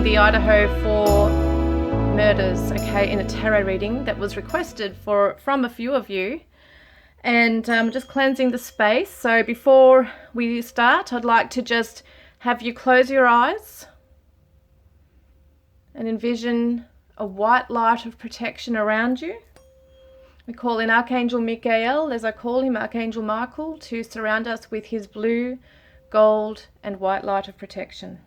the Idaho 4 murders, okay, in a tarot reading that was requested from a few of you. And just cleansing the space. So before we start, I'd like to just have you close your eyes and envision a white light of protection around you. We call in Archangel Michael, as I call him, Archangel Michael, to surround us with his blue, gold, and white light of protection.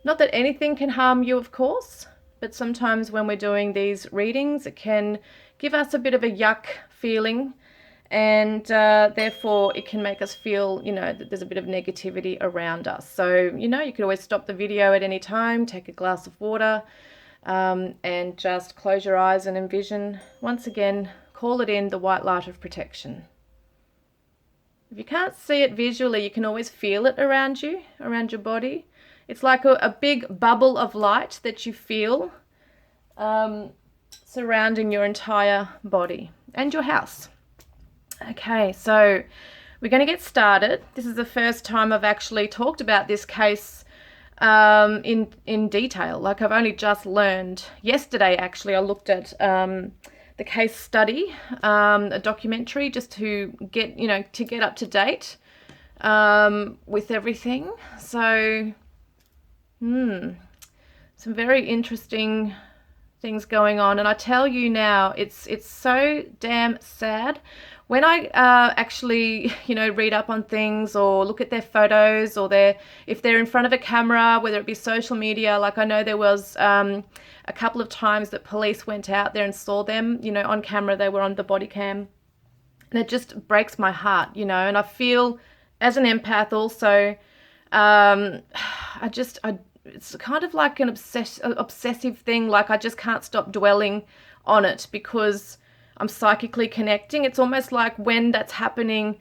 Not that anything can harm you, of course, but sometimes when we're doing these readings, it can give us a bit of a yuck feeling, and therefore it can make us feel, that there's a bit of negativity around us. So, you could always stop the video at any time, take a glass of water, and just close your eyes and envision, once again, call it in, the white light of protection. If you can't see it visually, you can always feel it around you, around your body. It's like a big bubble of light that you feel surrounding your entire body and your house. Okay, so we're going to get started. This is the first time I've actually talked about this case in detail. Like, I've only just learned yesterday. Actually, I looked at the case study, a documentary, just to get up to date with everything. So some very interesting things going on, and I tell you now, it's so damn sad when I actually read up on things or look at their photos, or if they're in front of a camera, whether it be social media. Like, I know there was a couple of times that police went out there and saw them on camera. They were on the body cam, and it just breaks my heart, and I feel, as an empath also, it's kind of like an obsessive thing. Like, I just can't stop dwelling on it because I'm psychically connecting. It's almost like when that's happening,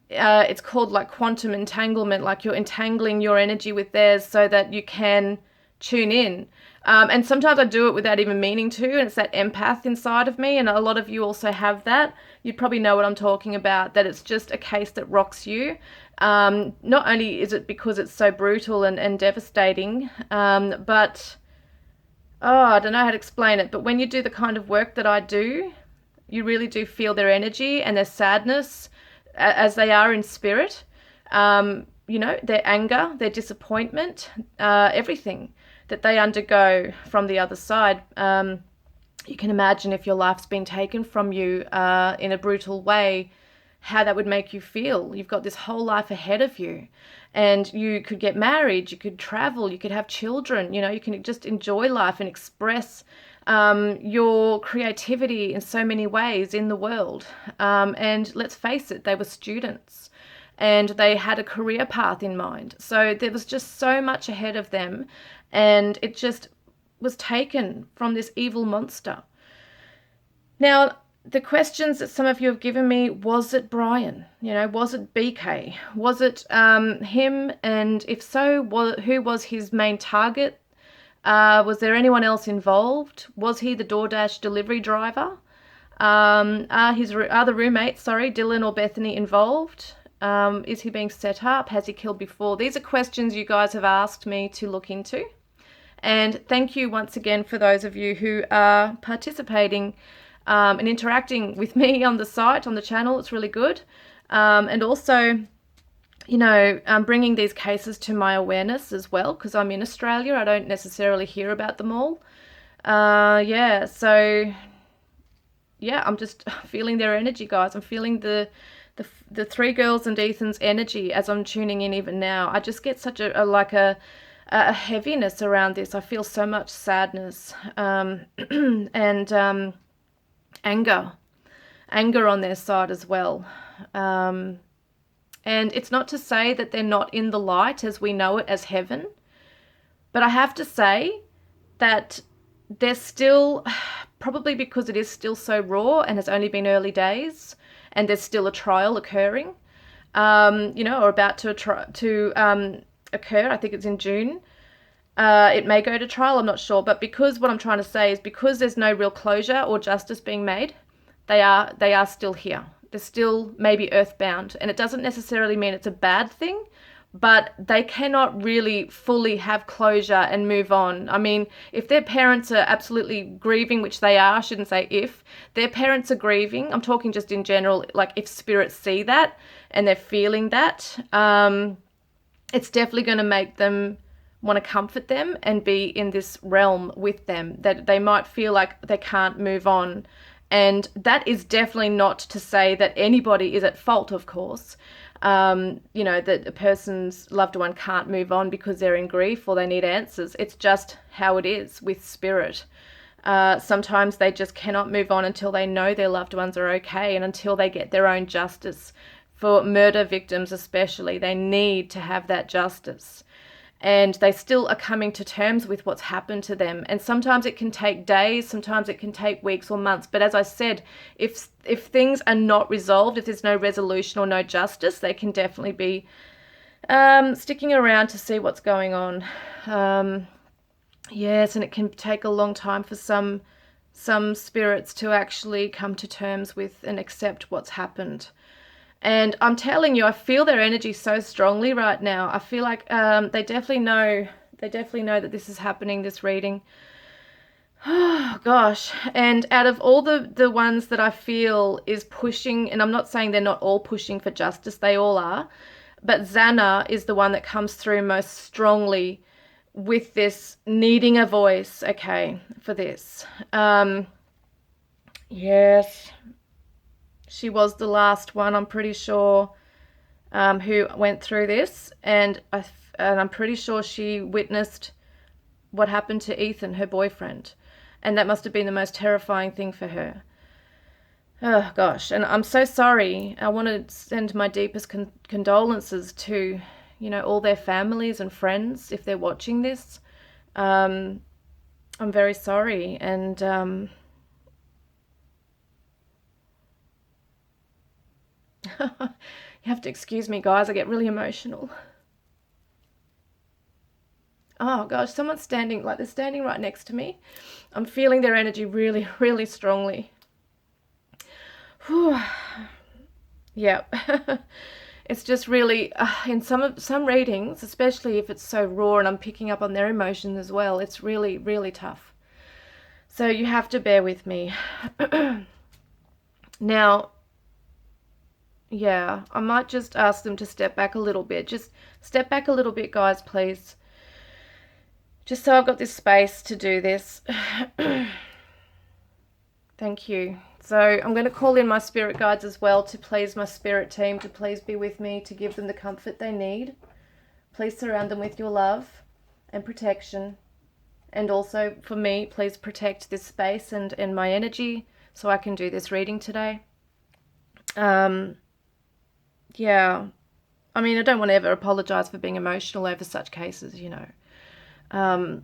it's called like quantum entanglement, like you're entangling your energy with theirs so that you can tune in. And sometimes I do it without even meaning to, and it's that empath inside of me, and a lot of you also have that. You probably know what I'm talking about, that it's just a case that rocks you. Not only is it because it's so brutal and devastating, but I don't know how to explain it, but when you do the kind of work that I do, you really do feel their energy and their sadness as they are in spirit, their anger, their disappointment, everything that they undergo from the other side. You can imagine if your life's been taken from you in a brutal way, how that would make you feel. You've got this whole life ahead of you, and you could get married, you could travel, you could have children, you can just enjoy life and express your creativity in so many ways in the world. And let's face it, they were students and they had a career path in mind. So there was just so much ahead of them, and it just was taken from this evil monster. Now, the questions that some of you have given me, was it Bryan? Was it BK? Was it him? And if so, who was his main target? Was there anyone else involved? Was he the DoorDash delivery driver? Are the roommates, Dylan or Bethany, involved? Is he being set up? Has he killed before? These are questions you guys have asked me to look into. And thank you once again for those of you who are participating and interacting with me on the site, on the channel. It's really good. And also, bringing these cases to my awareness as well, because I'm in Australia. I don't necessarily hear about them all. I'm just feeling their energy, guys. I'm feeling the three girls and Ethan's energy as I'm tuning in even now. I just get such a heaviness around this. I feel so much sadness and anger on their side as well. And it's not to say that they're not in the light as we know it as heaven, but I have to say that they're still, probably because it is still so raw and has only been early days, and there's still a trial occurring, or about to occur. I think it's in June. It may go to trial, I'm not sure. But because what I'm trying to say is, because there's no real closure or justice being made, they are still here. They're still maybe earthbound. And it doesn't necessarily mean it's a bad thing, but they cannot really fully have closure and move on. I mean, if their parents are absolutely grieving, which they are, I shouldn't say if, their parents are grieving, I'm talking just in general, like if spirits see that and they're feeling that, it's definitely going to make them want to comfort them and be in this realm with them, that they might feel like they can't move on. And that is definitely not to say that anybody is at fault, of course. That a person's loved one can't move on because they're in grief or they need answers. It's just how it is with spirit. Sometimes they just cannot move on until they know their loved ones are okay and until they get their own justice. For murder victims especially, they need to have that justice. And they still are coming to terms with what's happened to them. And sometimes it can take days, sometimes it can take weeks or months. But as I said, if things are not resolved, if there's no resolution or no justice, they can definitely be sticking around to see what's going on. Yes, and it can take a long time for some spirits to actually come to terms with and accept what's happened. And I'm telling you, I feel their energy so strongly right now. I feel like they definitely know that this is happening, this reading. Oh, gosh. And out of all the ones that I feel is pushing, and I'm not saying they're not all pushing for justice, they all are, but Xana is the one that comes through most strongly with this needing a voice, okay, for this. Yes. She was the last one, I'm pretty sure, who went through this, and I'm pretty sure she witnessed what happened to Ethan, her boyfriend, and that must have been the most terrifying thing for her. Oh, gosh, and I'm so sorry. I want to send my deepest condolences to, all their families and friends if they're watching this. I'm very sorry, and you have to excuse me, guys. I get really emotional. Oh, gosh, someone's standing, they're standing right next to me. I'm feeling their energy really, really strongly. Whew. Yeah. It's just really, in some readings, especially if it's so raw and I'm picking up on their emotions as well, it's really, really tough. So you have to bear with me. Now, yeah, I might just ask them to step back a little bit. Just step back a little bit, guys, please. Just so I've got this space to do this. Thank you. So I'm going to call in my spirit guides as well to please my spirit team, to please be with me, to give them the comfort they need. Please surround them with your love and protection. And also for me, please protect this space and my energy so I can do this reading today. Yeah, I mean, I don't want to ever apologize for being emotional over such cases, But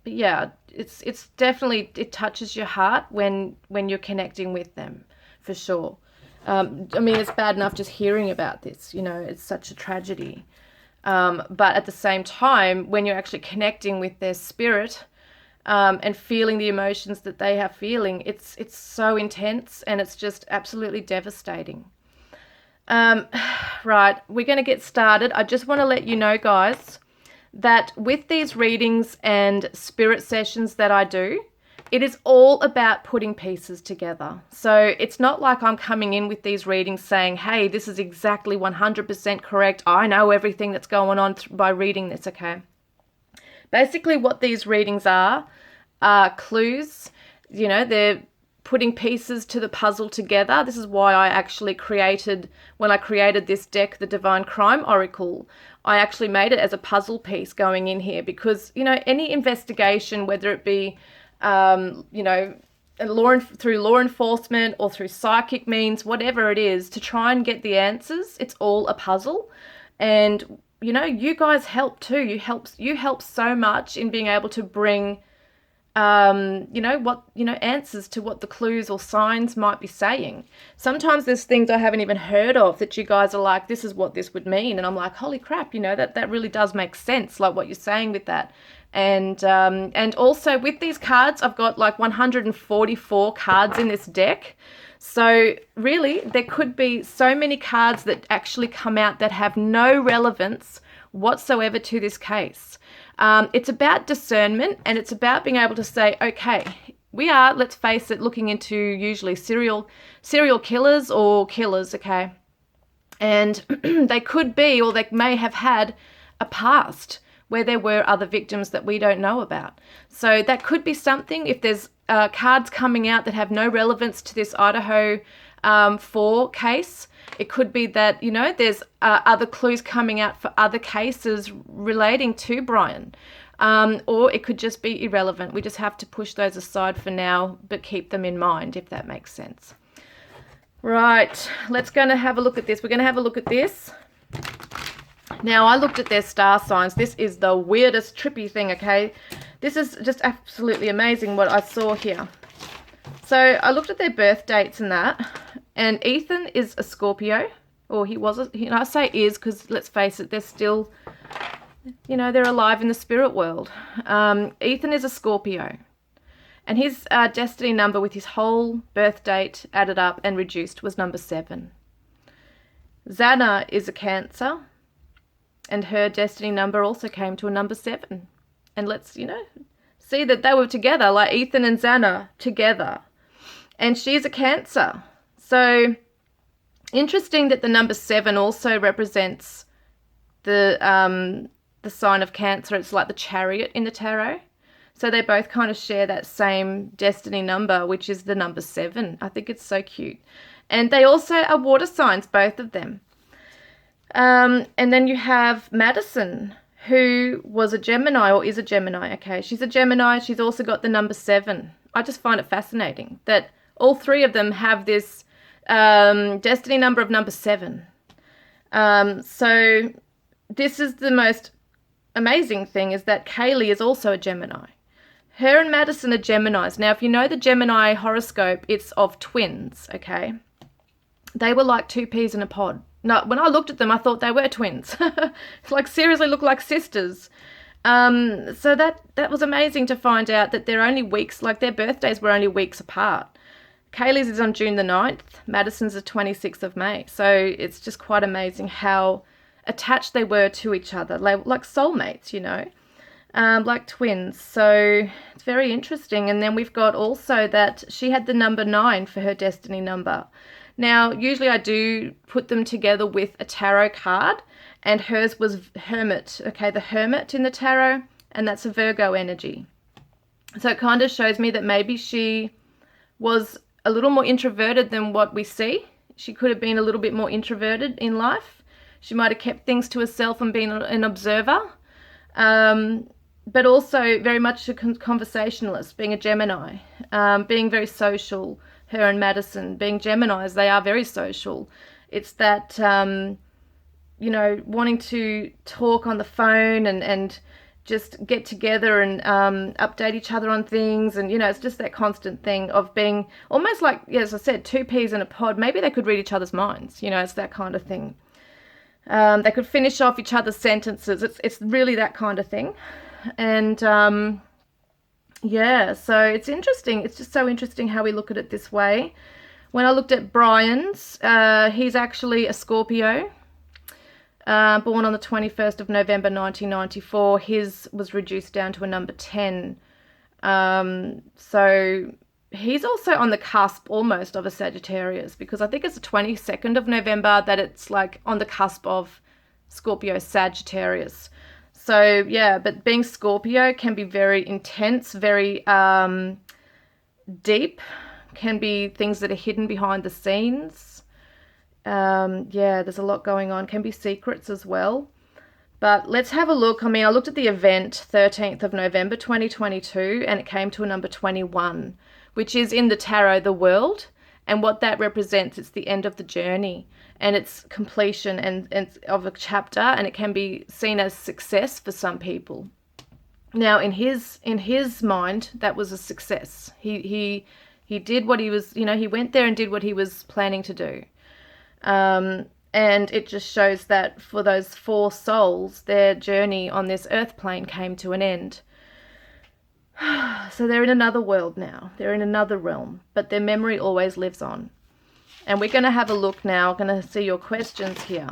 yeah, it's definitely, it touches your heart when you're connecting with them, for sure. I mean, it's bad enough just hearing about this, it's such a tragedy. But at the same time, when you're actually connecting with their spirit, and feeling the emotions that they are feeling, it's so intense and it's just absolutely devastating. Right, we're going to get started. I just want to let you know, guys, that with these readings and spirit sessions that I do, it is all about putting pieces together. So it's not like I'm coming in with these readings saying, hey, this is exactly 100% correct. I know everything that's going on by reading this, okay? Basically what these readings are clues. They're putting pieces to the puzzle together. This is why I actually when I created this deck, the Divine Crime Oracle, I actually made it as a puzzle piece going in here because, any investigation, whether it be, through law enforcement or through psychic means, whatever it is, to try and get the answers, it's all a puzzle. And, you guys help too. You help so much in being able to bring answers to what the clues or signs might be saying. Sometimes there's things I haven't even heard of that you guys are like, this is what this would mean. And I'm like, holy crap, that really does make sense, like what you're saying with that. And also with these cards, I've got like 144 cards in this deck. So really, there could be so many cards that actually come out that have no relevance whatsoever to this case. It's about discernment, and it's about being able to say, okay, we are, let's face it, looking into usually serial killers or killers, okay? And they could be, or they may have had a past where there were other victims that we don't know about. So that could be something. If there's cards coming out that have no relevance to this Idaho 4 case, it could be that, you know, there's other clues coming out for other cases relating to Bryan. Or it could just be irrelevant. We just have to push those aside for now, but keep them in mind, if that makes sense. Right, let's go and have a look at this. We're going to have a look at this. Now, I looked at their star signs. This is the weirdest, trippy thing, okay? This is just absolutely amazing what I saw here. So I looked at their birth dates and that, and Ethan is a Scorpio, or he was, I say is because let's face it, they're still, you know, they're alive in the spirit world. Ethan is a Scorpio, and his destiny number with his whole birth date added up and reduced was number 7. Xana is a Cancer, and her destiny number also came to a number 7. And let's, you know, see that they were together, like Ethan and Xana together. And she's a Cancer. So interesting that the number 7 also represents the sign of Cancer. It's like the Chariot in the tarot. So they both kind of share that same destiny number, which is the number 7. I think it's so cute. And they also are water signs, both of them. And then you have Madison, who was a Gemini, or is a Gemini. Okay, she's a Gemini. She's also got the number 7. I just find it fascinating that all three of them have this destiny number of number 7. So this is the most amazing thing, is that Kaylee is also a Gemini. Her and Madison are Geminis. Now, if you know the Gemini horoscope, it's of twins, okay? They were like 2 peas in a pod. No, when I looked at them, I thought they were twins. Like, seriously look like sisters. So that was amazing to find out that they're only weeks, like their birthdays were only weeks apart. Kaylee's is on June the 9th. Madison's the 26th of May. So it's just quite amazing how attached they were to each other, like soulmates, you know, like twins. So it's very interesting. And then we've got also that she had the number 9 for her destiny number. Now, usually I do put them together with a tarot card, and hers was Hermit, okay, the Hermit in the tarot, and that's a Virgo energy. So it kind of shows me that maybe she was a little more introverted than what we see. She could have been a little bit more introverted in life. She might have kept things to herself and been an observer, but also very much a conversationalist, being a Gemini, being very social. Her and Madison being Geminis, they are very social. It's that, you know, wanting to talk on the phone and just get together and update each other on things. And, you know, it's just that constant thing of being almost like, yeah, as I said, 2 peas in a pod. Maybe they could read each other's minds. You know, it's that kind of thing. They could finish off each other's sentences. It's really that kind of thing. And yeah, so it's interesting. It's just so interesting how we look at it this way. When I looked at Bryan's, he's actually a Scorpio, born on the 21st of November 1994. His was reduced down to a number 10. So he's also on the cusp almost of a Sagittarius, because I think it's the 22nd of November that it's like on the cusp of Scorpio Sagittarius. So yeah, but being Scorpio can be very intense, very deep, can be things that are hidden behind the scenes. Yeah, there's a lot going on, can be secrets as well. But let's have a look. I mean, I looked at the event 13th of November 2022, and it came to a number 21, which is in the tarot, the world. And what that represents, it's the end of the journey, and it's completion and of a chapter, and it can be seen as success for some people. Now, in his mind, that was a success. He did what he was, you know, he went there and did what he was planning to do. And it just shows that for those 4 souls, their journey on this earth plane came to an end. So they're in another world now. They're in another realm, but their memory always lives on. And we're going to have a look now. I'm going to see your questions here.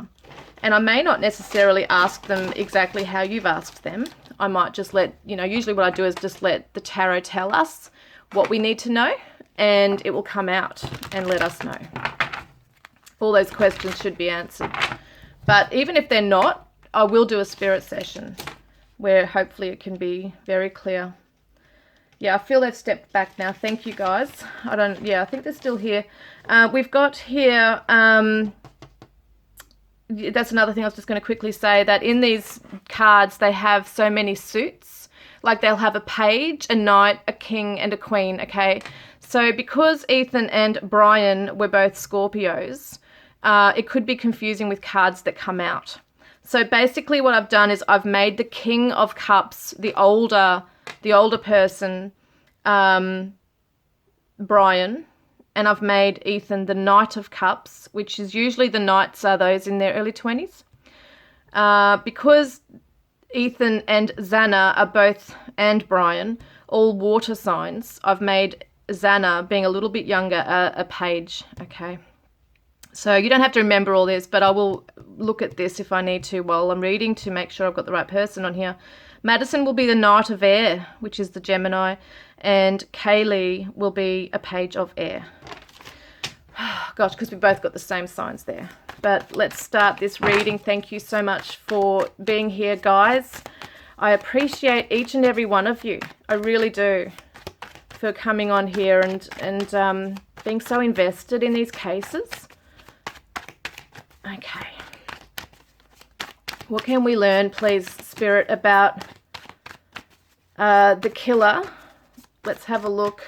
And I may not necessarily ask them exactly how you've asked them. I might just let, usually what I do is just let the tarot tell us what we need to know, and it will come out and let us know. All those questions should be answered. But even if they're not, I will do a spirit session where hopefully it can be very clear. Yeah, I feel they've stepped back now. Thank you, guys. I think they're still here. We've got here, that's another thing I was just going to quickly say, that in these cards, they have so many suits. Like they'll have a page, a knight, a king, and a queen, okay? So because Ethan and Bryan were both Scorpios, it could be confusing with cards that come out. So basically what I've done is I've made the King of Cups, the older person, Bryan, and I've made Ethan the Knight of Cups, which is usually the knights are those in their early 20s. Because Ethan and Xana are both, and Bryan, all water signs, I've made Xana, being a little bit younger, a page, okay? So you don't have to remember all this, but I will look at this if I need to while I'm reading to make sure I've got the right person on here. Madison will be the Knight of Air, which is the Gemini, and Kaylee will be a page of air. Gosh, because we both got the same signs there. But let's start this reading. Thank you so much for being here, guys. I appreciate each and every one of you. I really do, for coming on here and being so invested in these cases. Okay. What can we learn, please, Spirit, about the killer? Let's have a look.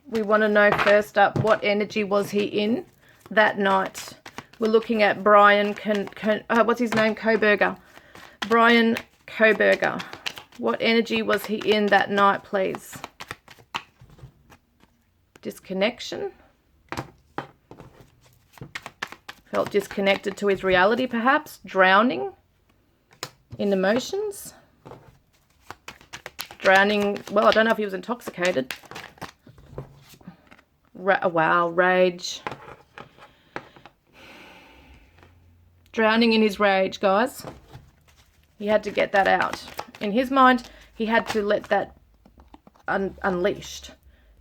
We want to know first up, what energy was he in that night? We're looking at Bryan, what's his name? Kohberger. Bryan Kohberger. What energy was he in that night, please? Disconnection. Felt disconnected to his reality, perhaps. Drowning in emotions. Drowning, well, I don't know if he was intoxicated. Wow, rage. Drowning in his rage, guys. He had to get that out. In his mind, he had to let that unleashed.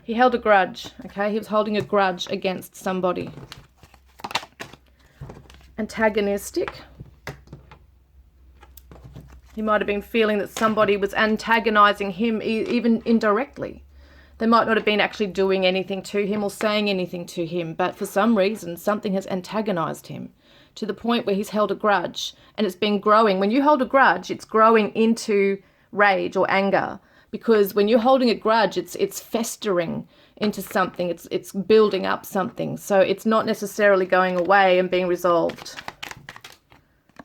He held a grudge, okay? He was holding a grudge against somebody. Antagonistic. He might have been feeling that somebody was antagonizing him, even indirectly. They might not have been actually doing anything to him or saying anything to him, but for some reason, something has antagonized him to the point where he's held a grudge, and it's been growing. When you hold a grudge, it's growing into rage or anger, because when you're holding a grudge, it's festering into something, it's building up something, so it's not necessarily going away and being resolved.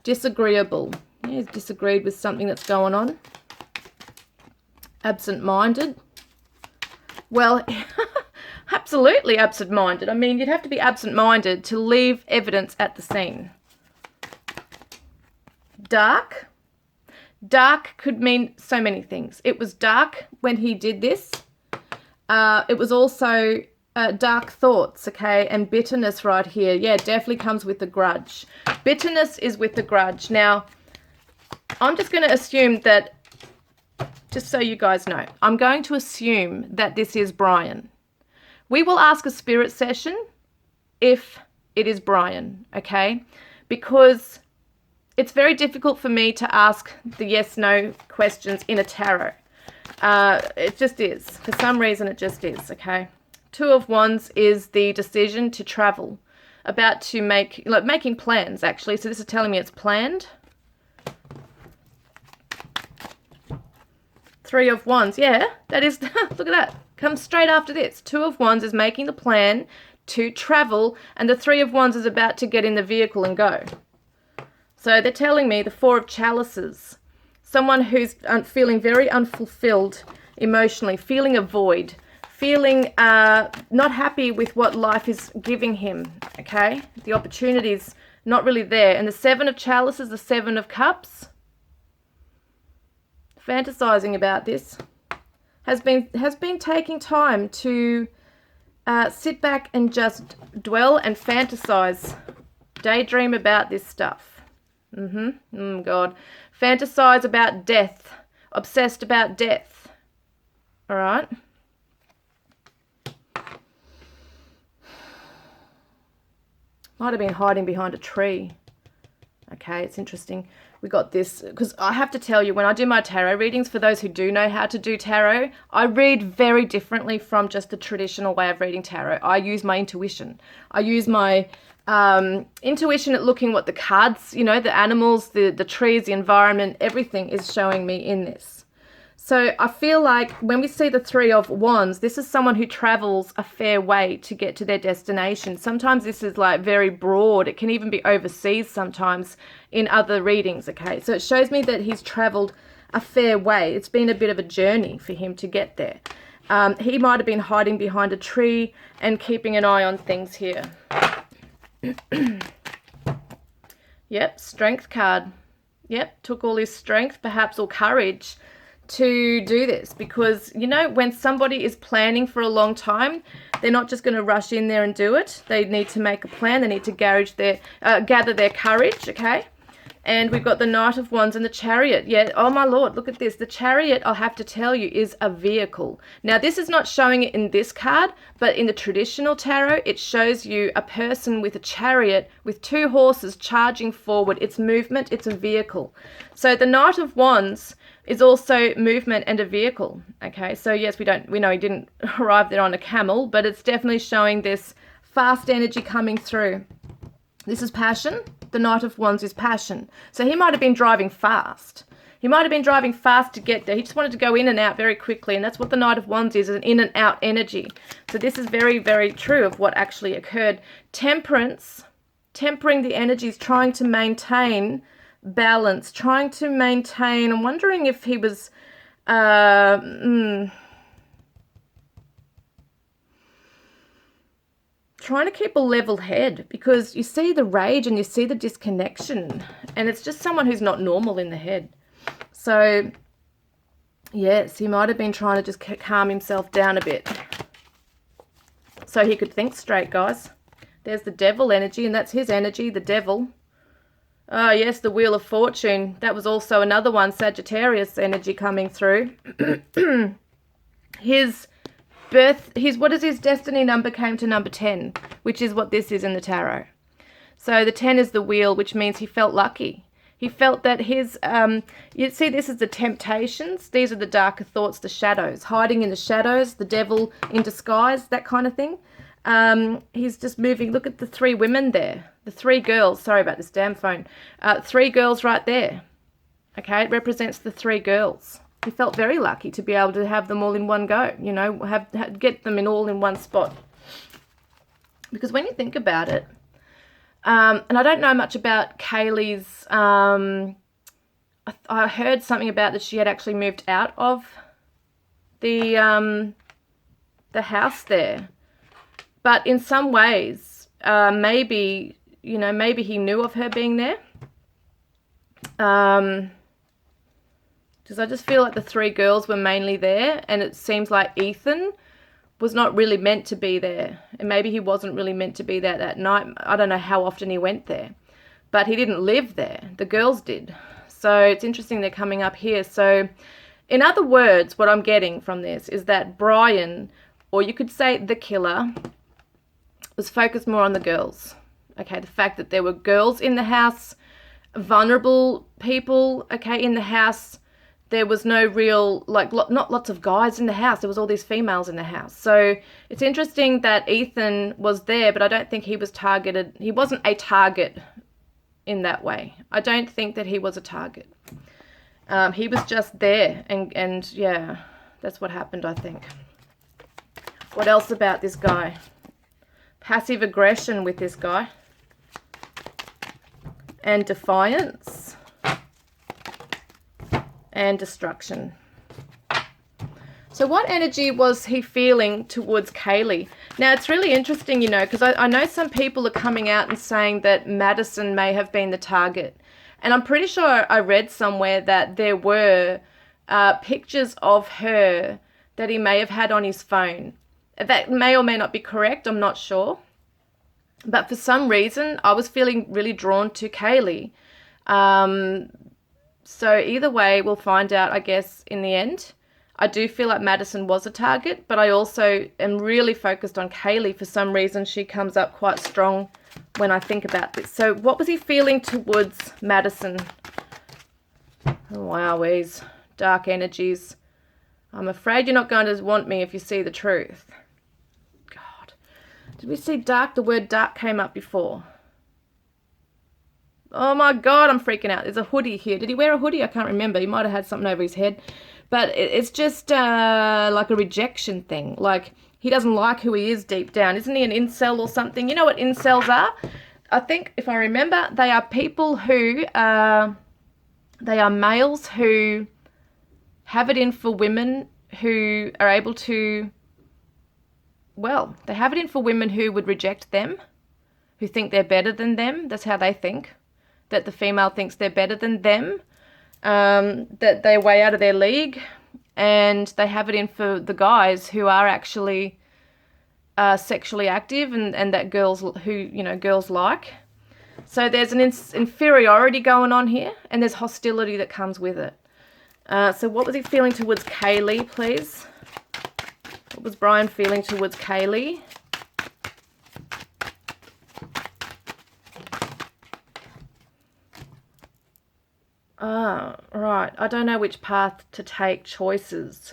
Disagreeable. Yeah, he's disagreed with something that's going on. Absent-minded. Well, absolutely absent-minded. I mean, you'd have to be absent-minded to leave evidence at the scene. Dark. Dark could mean so many things. It was dark when he did this. It was also dark thoughts, okay, and bitterness right here. Yeah, it definitely comes with the grudge. Bitterness is with the grudge. Now, I'm just going to assume that, just so you guys know, I'm going to assume that this is Bryan. We will ask a spirit session if it is Bryan, okay, because it's very difficult for me to ask the yes-no questions in a tarot. It just is. For some reason, it just is, okay? Two of Wands is the decision to travel, about to making plans, actually. So this is telling me it's planned. Three of Wands, yeah, that is, look at that. Comes straight after this. Two of Wands is making the plan to travel, and the Three of Wands is about to get in the vehicle and go. So they're telling me the Four of Chalices. Someone who's feeling very unfulfilled emotionally, feeling a void, feeling not happy with what life is giving him, okay? The opportunity's not really there. And the Seven of Chalices, the Seven of Cups, fantasizing about this, has been taking time to sit back and just dwell and fantasize Daydream about this stuff. God. Fantasize about death. Obsessed about death. All right. Might have been hiding behind a tree. Okay, it's interesting. We got this, because I have to tell you, when I do my tarot readings, for those who do know how to do tarot, I read very differently from just the traditional way of reading tarot. I use my intuition. I use my intuition at looking what the cards, the animals, the trees, the environment, everything is showing me in this. So I feel like when we see the Three of Wands, this is someone who travels a fair way to get to their destination. Sometimes this is like very broad. It can even be overseas sometimes in other readings, okay? So it shows me that he's traveled a fair way. It's been a bit of a journey for him to get there. He might have been hiding behind a tree and keeping an eye on things here. Yep, strength card. Yep, took all his strength, perhaps, or courage to do this, because when somebody is planning for a long time, they're not just going to rush in there and do it. They need to make a plan. They need to gather their courage, okay? And we've got the Knight of Wands and the Chariot. Yeah, oh my Lord, look at this. The Chariot, I'll have to tell you, is a vehicle. Now, this is not showing it in this card, but in the traditional tarot, it shows you a person with a chariot with two horses charging forward. It's movement, it's a vehicle. So the Knight of Wands is also movement and a vehicle, okay? So yes, we know he didn't arrive there on a camel, but it's definitely showing this fast energy coming through. This is passion. The Knight of Wands is passion. So he might have been driving fast. He might have been driving fast to get there. He just wanted to go in and out very quickly, and that's what the Knight of Wands is, an in and out energy. So this is very, very true of what actually occurred. Temperance, tempering the energies, trying to maintain balance, trying to maintain. I'm wondering if he was trying to keep a level head, because you see the rage and you see the disconnection, and it's just someone who's not normal in the head. So yes, he might have been trying to just calm himself down a bit so he could think straight, guys. There's the devil energy, and that's his energy, the devil. Oh, yes, the Wheel of Fortune. That was also another one, Sagittarius energy coming through. What is his destiny number came to number 10, which is what this is in the tarot. So the 10 is the wheel, which means he felt lucky. He felt that his, you see, this is the temptations. These are the darker thoughts, the shadows, hiding in the shadows, the devil in disguise, that kind of thing. He's just moving. Look at the three women there. The three girls. Sorry about this damn phone. Three girls right there. Okay, it represents the three girls. He felt very lucky to be able to have them all in one go. Get them all in one spot. Because when you think about it, and I don't know much about Kaylee's. I heard something about that she had actually moved out of the house there. But in some ways, maybe he knew of her being there. Because I just feel like the three girls were mainly there, and it seems like Ethan was not really meant to be there. And maybe he wasn't really meant to be there that night. I don't know how often he went there. But he didn't live there. The girls did. So it's interesting they're coming up here. So in other words, what I'm getting from this is that Bryan, or you could say the killer, was focused more on the girls. Okay, the fact that there were girls in the house, vulnerable people, okay, in the house. There was no real, not lots of guys in the house. There was all these females in the house. So it's interesting that Ethan was there, but I don't think he was targeted. He wasn't a target in that way. I don't think that he was a target. He was just there, and yeah, that's what happened, I think. What else about this guy? Passive aggression with this guy. And defiance. And destruction. So what energy was he feeling towards Kaylee? Now, it's really interesting, because I know some people are coming out and saying that Madison may have been the target. And I'm pretty sure I read somewhere that there were pictures of her that he may have had on his phone. That may or may not be correct, I'm not sure. But for some reason, I was feeling really drawn to Kaylee. So either way, we'll find out, I guess, in the end. I do feel like Madison was a target, but I also am really focused on Kaylee. For some reason, she comes up quite strong when I think about this. So what was he feeling towards Madison? Oh, wowese. Dark energies. I'm afraid you're not going to want me if you see the truth. God. Did we see dark? The word dark came up before. Oh my God, I'm freaking out. There's a hoodie here. Did he wear a hoodie? I can't remember. He might have had something over his head. But it's just like a rejection thing. Like, he doesn't like who he is deep down. Isn't he an incel or something? You know what incels are? I think, if I remember, they are people who, they are males who have it in for women who are able to, well, they have it in for women who would reject them, who think they're better than them. That's how they think, that the female thinks they're better than them, that they're way out of their league, and they have it in for the guys who are actually sexually active and that girls like. So there's an inferiority going on here, and there's hostility that comes with it. So what was he feeling towards Kaylee, please? What was Bryan feeling towards Kaylee? Right. I don't know which path to take. Choices.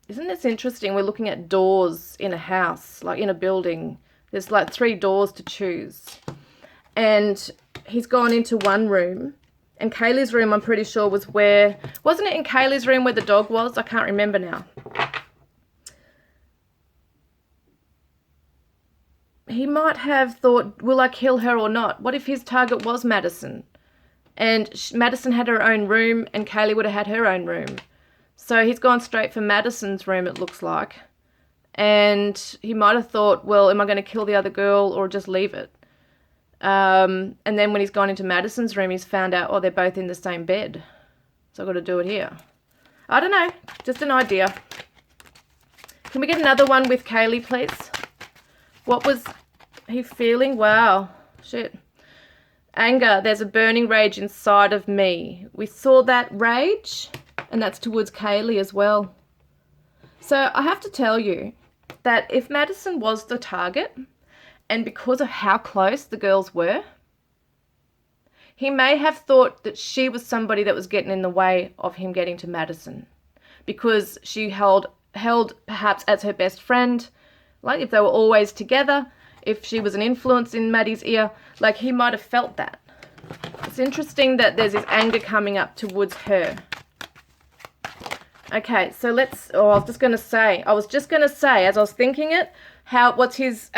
Isn't this interesting? We're looking at doors in a house, like in a building. There's like 3 doors to choose. And he's gone into one room. And Kaylee's room, I'm pretty sure, was where... Wasn't it in Kaylee's room where the dog was? I can't remember now. He might have thought, will I kill her or not? What if his target was Madison? And Madison had her own room and Kaylee would have had her own room. So he's gone straight for Madison's room, it looks like. And he might have thought, well, am I going to kill the other girl or just leave it? And then when he's gone into Madison's room, he's found out, oh, they're both in the same bed. So I've got to do it here. I don't know. Just an idea. Can we get another one with Kaylee, please? What was he feeling? Wow. Shit. Anger. There's a burning rage inside of me. We saw that rage, and that's towards Kaylee as well. So I have to tell you that if Madison was the target, and because of how close the girls were, he may have thought that she was somebody that was getting in the way of him getting to Madison, because she held perhaps as her best friend, like if they were always together, if she was an influence in Maddie's ear, like he might have felt that. It's interesting that there's this anger coming up towards her. Okay, so I was just going to say, as I was thinking it, what's his,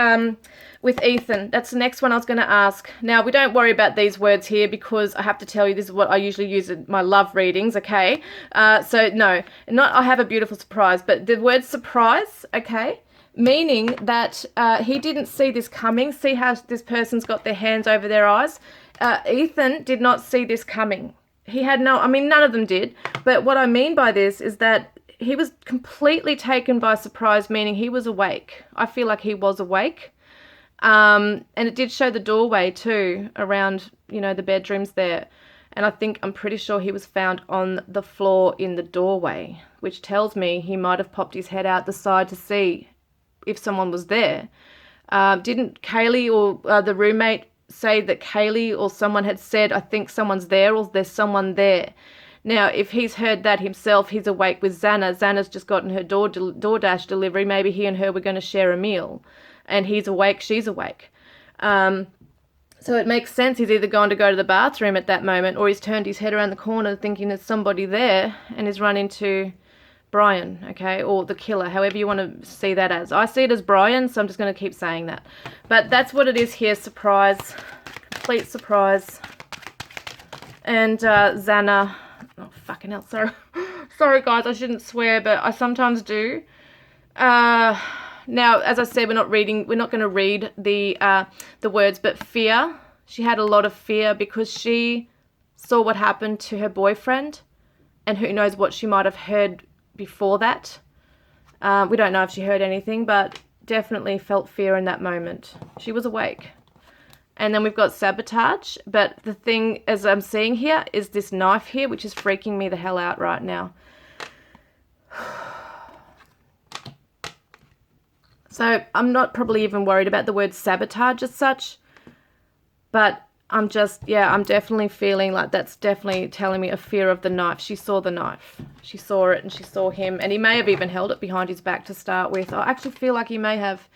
with Ethan, that's the next one I was going to ask. Now, we don't worry about these words here because I have to tell you, this is what I usually use in my love readings, okay? So, no, I have a beautiful surprise, but the word surprise, okay, meaning that he didn't see this coming. See how this person's got their hands over their eyes? Ethan did not see this coming. He had none of them did. But what I mean by this is that he was completely taken by surprise, meaning he was awake. I feel like he was awake. And it did show the doorway too, around, the bedrooms there. And I'm pretty sure he was found on the floor in the doorway, which tells me he might have popped his head out the side to see if someone was there. Didn't Kaylee or the roommate say that Kaylee or someone had said, I think someone's there, or there's someone there? Now, if he's heard that himself, he's awake with Xana. Xana's just gotten her DoorDash delivery. Maybe he and her were going to share a meal. And he's awake, she's awake. So it makes sense he's either going to go to the bathroom at that moment, or he's turned his head around the corner thinking there's somebody there and has run into Bryan, okay, or the killer, however you want to see that as. I see it as Bryan, so I'm just going to keep saying that. But that's what it is here, surprise, complete surprise. And Xana, oh, fucking hell, sorry. Sorry, guys, I shouldn't swear, but I sometimes do. Now, as I said, we're not going to read the words, but fear. She had a lot of fear because she saw what happened to her boyfriend, and who knows what she might have heard before that. We don't know if she heard anything, but definitely felt fear in that moment. She was awake. And then we've got sabotage. But the thing, as I'm seeing here, is this knife here, which is freaking me the hell out right now. So I'm not probably even worried about the word sabotage as such. But I'm definitely feeling like that's definitely telling me a fear of the knife. She saw the knife. She saw it and she saw him. And he may have even held it behind his back to start with. I actually feel like he may have.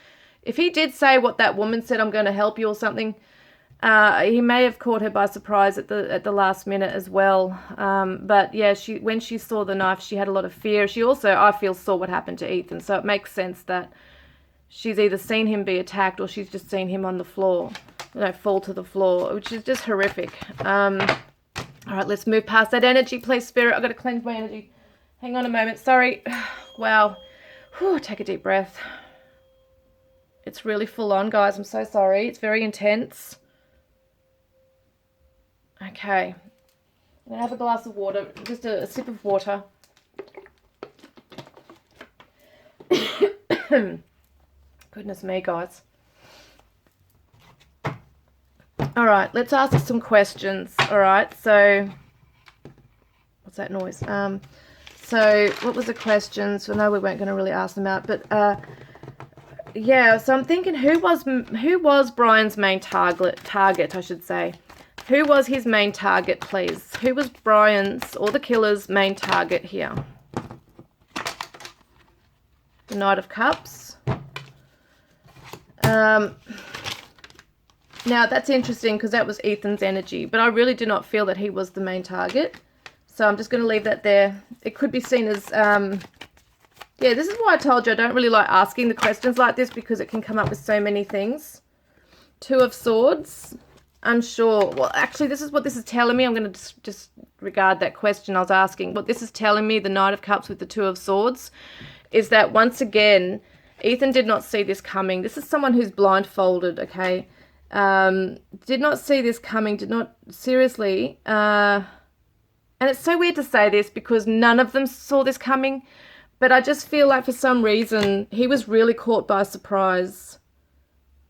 If he did say what that woman said, I'm going to help you or something, he may have caught her by surprise at the last minute as well. But yeah, when she saw the knife, she had a lot of fear. She also, I feel, saw what happened to Ethan. So it makes sense that she's either seen him be attacked or she's just seen him on the floor, fall to the floor, which is just horrific. All right, let's move past that energy, please, Spirit. I've got to cleanse my energy. Hang on a moment. Sorry. Wow. Whew, take a deep breath. It's really full on, guys. I'm so sorry. It's very intense. Okay. I'm going to have a glass of water, just a sip of water. Goodness me, guys. All right, let's ask some questions. All right, so what's that noise? So what was the questions? I know we weren't going to really ask them out, but yeah. So I'm thinking, who was Bryan's main target? I should say. Who was his main target, please? Who was Bryan's or the killer's main target here? The Knight of Cups. Now, that's interesting because that was Ethan's energy, but I really do not feel that he was the main target. So I'm just going to leave that there. It could be seen as, yeah, this is why I told you I don't really like asking the questions like this because it can come up with so many things. Two of Swords. Unsure. Well, actually, this is what this is telling me. I'm going to just regard that question I was asking. What this is telling me, the Knight of Cups with the Two of Swords, is that once again, Ethan did not see this coming. This is someone who's blindfolded, okay? Did not see this coming, did not, seriously. And it's so weird to say this because none of them saw this coming, but I just feel like for some reason he was really caught by surprise.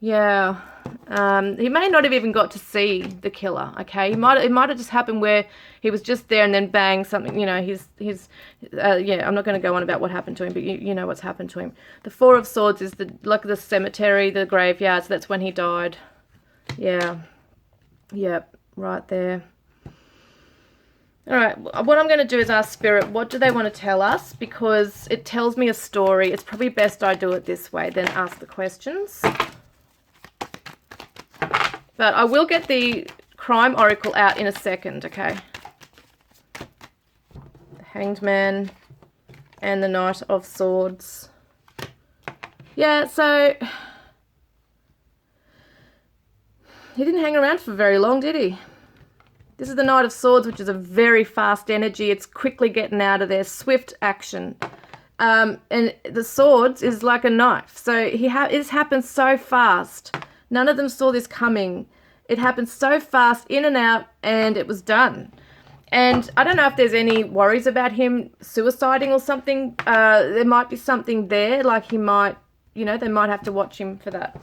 Yeah. He may not have even got to see the killer, okay? It might have just happened where he was just there and then bang, something, you know, yeah, I'm not going to go on about what happened to him, but you know what's happened to him. The Four of Swords is like the cemetery, the graveyard, so that's when he died. Yeah. Yep, right there. All right, what I'm going to do is ask Spirit, what do they want to tell us? Because it tells me a story. It's probably best I do it this way, then ask the questions. But I will get the crime oracle out in a second, okay? The Hanged Man and the Knight of Swords. Yeah, so he didn't hang around for very long, did he? This is the Knight of Swords, which is a very fast energy. It's quickly getting out of there, swift action. And the Swords is like a knife. So it's happened so fast. None of them saw this coming. It happened so fast, in and out, and it was done. And I don't know if there's any worries about him suiciding or something. There might be something there, like he might, you know, they might have to watch him for that.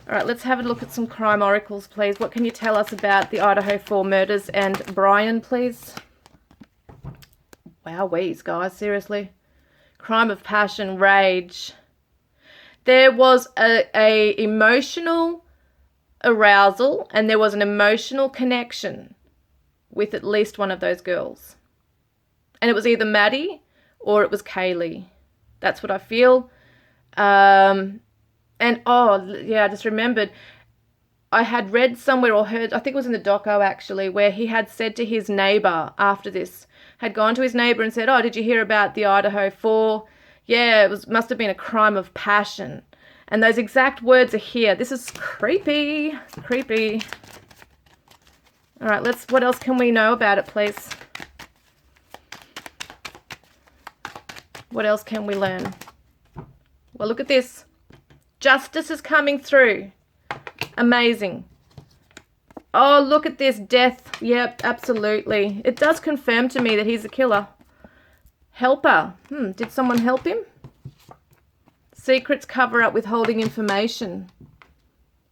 All right, let's have a look at some crime oracles, please. What can you tell us about the Idaho 4 murders and Bryan, please? Wowweeze, guys, seriously. Crime of passion, rage. There was a emotional arousal and there was an emotional connection with at least one of those girls. And it was either Maddie or it was Kaylee. That's what I feel. And oh, yeah, I just remembered I had read somewhere or heard, I think it was in the doco actually, where he had said to his neighbour after this, had gone to his neighbour and said, oh, did you hear about the Idaho 4? Yeah, must have been a crime of passion. And those exact words are here. This is creepy. Creepy. All right, what else can we know about it, please? What else can we learn? Well, look at this. Justice is coming through. Amazing. Oh, look at this. Death. Yep, absolutely. It does confirm to me that he's a killer. Helper. Did someone help him? Secrets cover up withholding information.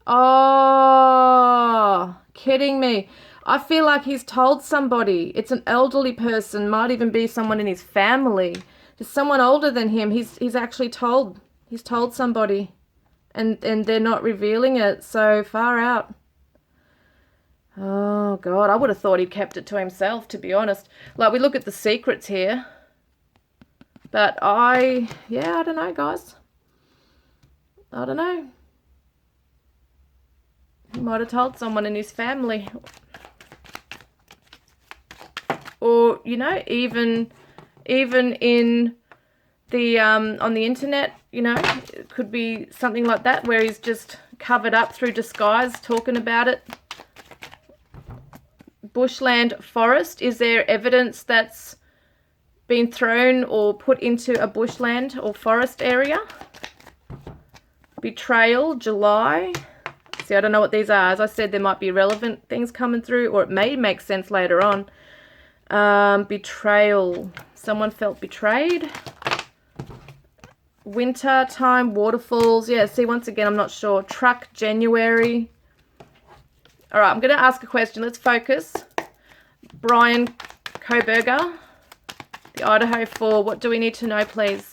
Oh, kidding me. I feel like he's told somebody. It's an elderly person, might even be someone in his family. There's someone older than him. He's actually told. He's told somebody. And they're not revealing it. So far out. Oh, God. I would have thought he'd kept it to himself, to be honest. Like, we look at the secrets here. But I don't know, guys. I don't know. He might have told someone in his family. Or, you know, even in the on the internet, you know, it could be something like that where he's just covered up through disguise talking about it. Bushland forest. Is there evidence that's been thrown or put into a bushland or forest area? Betrayal, July. See, I don't know what these are. As I said, there might be relevant things coming through, or it may make sense later on. Betrayal. Someone felt betrayed. Winter time, waterfalls. Yeah, see, once again, I'm not sure. Truck, January. All right, I'm going to ask a question. Let's focus. Bryan Kohberger, the Idaho 4. What do we need to know, please?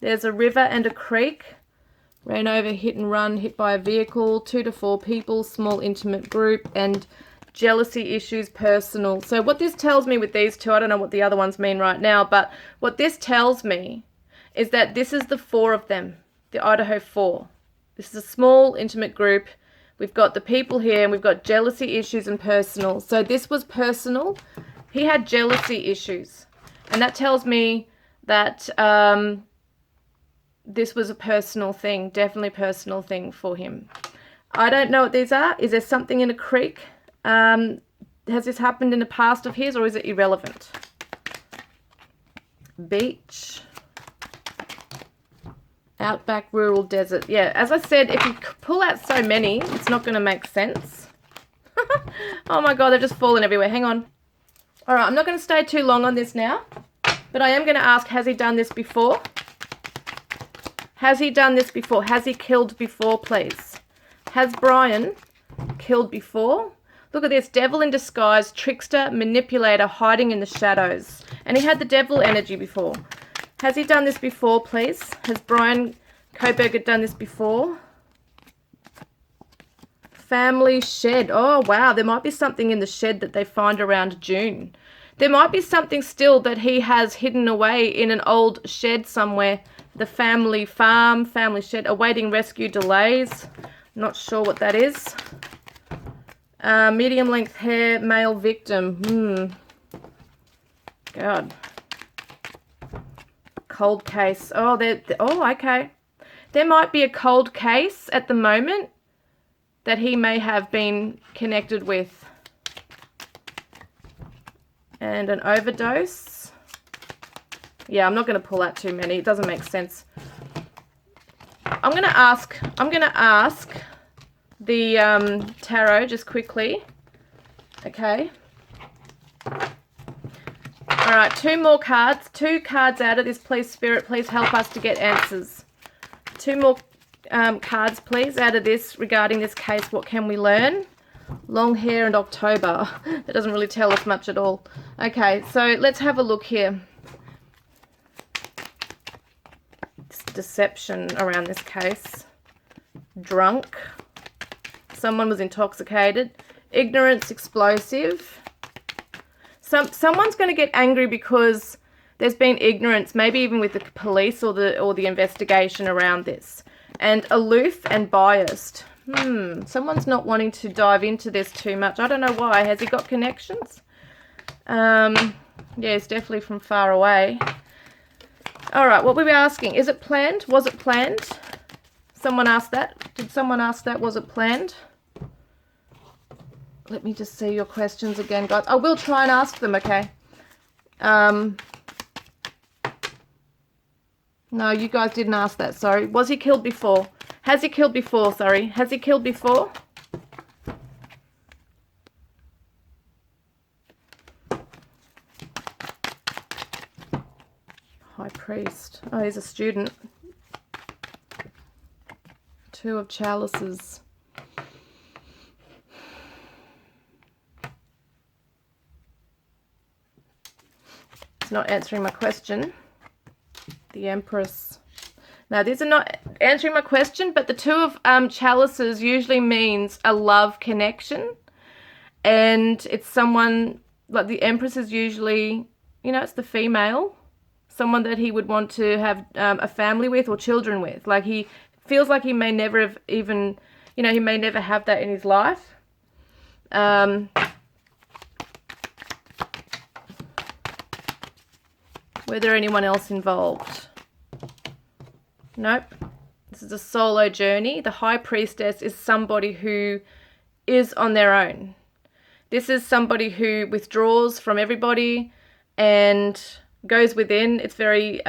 There's a river and a creek. Ran over, hit and run, hit by a vehicle, 2 to 4 people, small intimate group, and jealousy issues, personal. So what this tells me with these two, I don't know what the other ones mean right now, but what this tells me is that this is the 4 of them, the Idaho 4. This is a small intimate group. We've got the people here, and we've got jealousy issues and personal. So this was personal. He had jealousy issues, and that tells me that this was a personal thing, definitely personal thing for him. I don't know what these are. Is there something in a creek? Has this happened in the past of his, or is it irrelevant? Beach. Outback, rural, desert. Yeah, as I said, if you pull out so many, it's not going to make sense. Oh my God, they're just falling everywhere. Hang on. All right, I'm not going to stay too long on this now, but I am going to ask, has he done this before? Has he done this before? Has he killed before, please? Has Bryan killed before? Look at this. Devil in disguise, trickster, manipulator, hiding in the shadows. And he had the devil energy before. Has he done this before, please? Has Bryan Kohberger done this before? Family shed. Oh, wow. There might be something in the shed that they find around June. There might be something still that he has hidden away in an old shed somewhere. The family farm, family shed, awaiting rescue delays. Not sure what that is. Medium length hair, male victim. God. Cold case. Oh, okay. There might be a cold case at the moment that he may have been connected with. And an overdose. Yeah, I'm not going to pull out too many. It doesn't make sense. I'm going to ask the tarot just quickly. Okay. All right, 2 more cards. 2 cards out of this, please, Spirit. Please help us to get answers. 2 more cards, please, out of this regarding this case. What can we learn? Long hair and October. That doesn't really tell us much at all. Okay, so let's have a look here. Deception around this case. Drunk. Someone was intoxicated. Ignorance, explosive. Someone's going to get angry because there's been ignorance, maybe even with the police or the investigation around this. And aloof and biased. Someone's not wanting to dive into this too much. I don't know why. Has he got connections? Yeah, it's definitely from far away. All right, what were we asking? Is it planned? Was it planned? Someone asked that. Did someone ask that? Was it planned? Let me just see your questions again, guys. I will try and ask them, okay? No, you guys didn't ask that, sorry. Was he killed before? Has he killed before, sorry? Has he killed before? Priest. Oh, he's a student. Two of Chalices. It's not answering my question. The Empress. Now, these are not answering my question, but the Two of Chalices usually means a love connection. And it's someone, like the Empress is usually, you know, it's the female. Someone that he would want to have a family with or children with. Like he feels like he may never have even, you know, he may never have that in his life. Were there anyone else involved? Nope. This is a solo journey. The High Priestess is somebody who is on their own. This is somebody who withdraws from everybody and goes within. It's very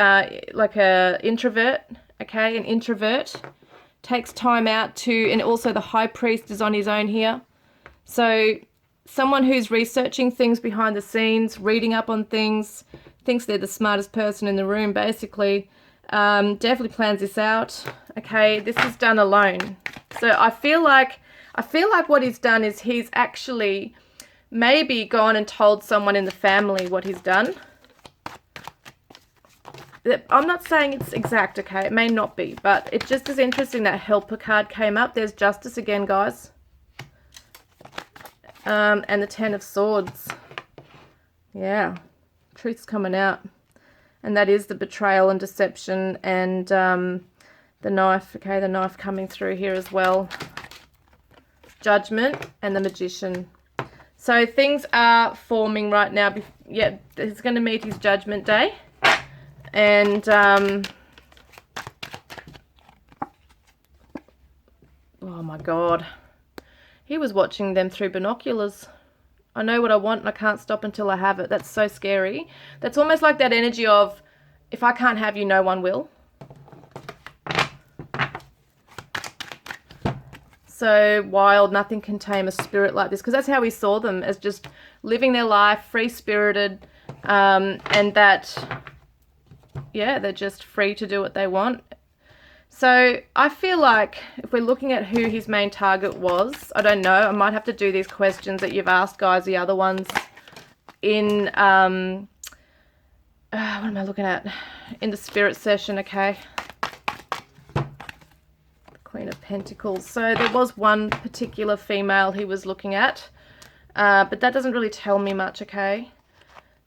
like a introvert, okay? An introvert takes time out to, and also the High Priest is on his own here. So someone who's researching things behind the scenes, reading up on things, thinks they're the smartest person in the room, basically. Definitely plans this out. Okay, this is done alone. So I feel like what he's done is he's actually maybe gone and told someone in the family what he's done. I'm not saying it's exact, okay? It may not be, but it just is interesting that Helper card came up. There's Justice again, guys. And the Ten of Swords. Yeah. Truth's coming out. And that is the betrayal and deception and the knife. Okay, the knife coming through here as well. Judgment and the Magician. So things are forming right now. Yeah, he's going to meet his Judgment Day. And oh my God. He was watching them through binoculars. I know what I want and I can't stop until I have it. That's so scary. That's almost like that energy of, if I can't have you, no one will. So wild, nothing can tame a spirit like this. Because that's how we saw them, as just living their life, free-spirited. And that, yeah, they're just free to do what they want. So I feel like if we're looking at who his main target was, I don't know. I might have to do these questions that you've asked, guys, the other ones in, what am I looking at? In the spirit session, okay. The Queen of Pentacles. So there was one particular female he was looking at, but that doesn't really tell me much, okay.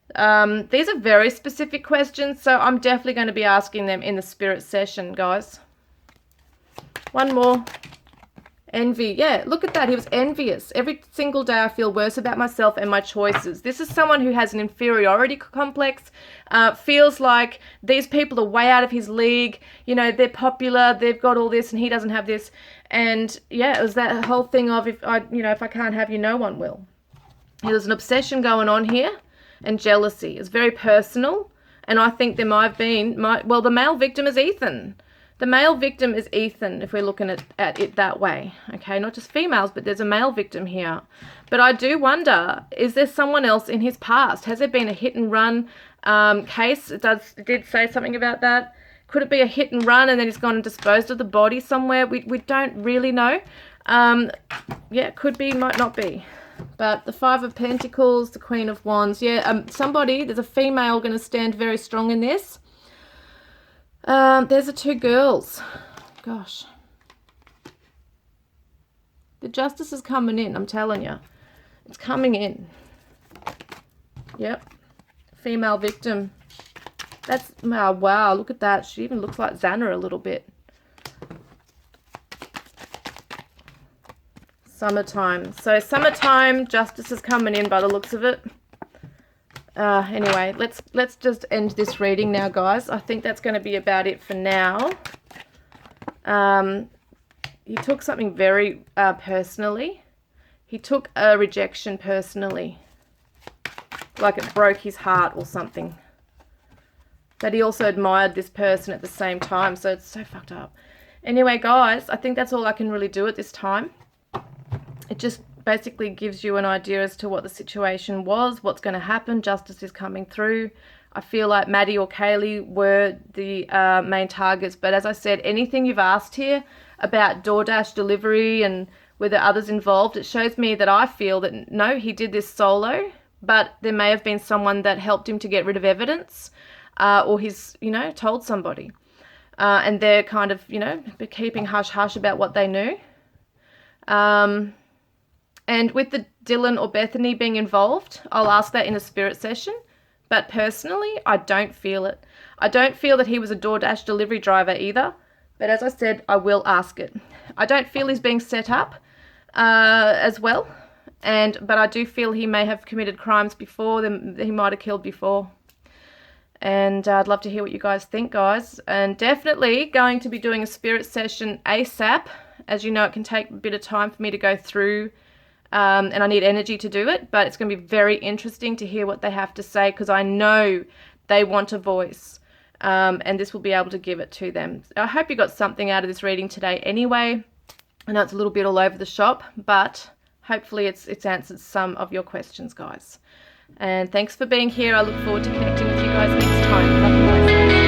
These are very specific questions, so I'm definitely going to be asking them in the spirit session, guys. One more. Envy. Yeah, look at that. He was envious. Every single day I feel worse about myself and my choices. This is someone who has an inferiority complex, feels like these people are way out of his league. You know, they're popular, they've got all this and he doesn't have this. And yeah, it was that whole thing of, if I can't have you, no one will. There's an obsession going on here and jealousy. It's very personal. And I think there might have been, well, the male victim is Ethan. The male victim is Ethan, if we're looking at it that way. Okay, not just females, but there's a male victim here. But I do wonder, is there someone else in his past? Has there been a hit and run case? It did say something about that. Could it be a hit and run and then he's gone and disposed of the body somewhere? We don't really know. Yeah, could be, might not be. But the Five of Pentacles, the Queen of Wands. Yeah, there's a female going to stand very strong in this. There's the two girls. Gosh. The Justice is coming in, I'm telling you. It's coming in. Yep. Female victim. That's, oh, wow, look at that. She even looks like Xana a little bit. Summertime. So summertime, Justice is coming in by the looks of it. Anyway, let's just end this reading now, guys. I think that's going to be about it for now. He took something very personally. He took a rejection personally. Like it broke his heart or something. But he also admired this person at the same time, so it's so fucked up. Anyway, guys, I think that's all I can really do at this time. It just basically gives you an idea as to what the situation was, what's going to happen. Justice is coming through. I feel like Maddie or Kaylee were the main targets. But as I said, anything you've asked here about DoorDash delivery and were there others involved, it shows me that I feel that no, he did this solo, but there may have been someone that helped him to get rid of evidence, or he's, told somebody. And they're kind of, keeping hush-hush about what they knew. And with the Dylan or Bethany being involved, I'll ask that in a spirit session. But personally, I don't feel it. I don't feel that he was a DoorDash delivery driver either. But as I said, I will ask it. I don't feel he's being set up as well. But I do feel he may have committed crimes before, he might have killed before. And I'd love to hear what you guys think, guys. And definitely going to be doing a spirit session ASAP. As you know, it can take a bit of time for me to go through, and I need energy to do it. But it's going to be very interesting to hear what they have to say, because I know they want a voice. And this will be able to give it to them. I hope you got something out of this reading today anyway. I know it's a little bit all over the shop, but hopefully it's answered some of your questions, guys. And thanks for being here. I look forward to connecting with you guys next time. Love you guys.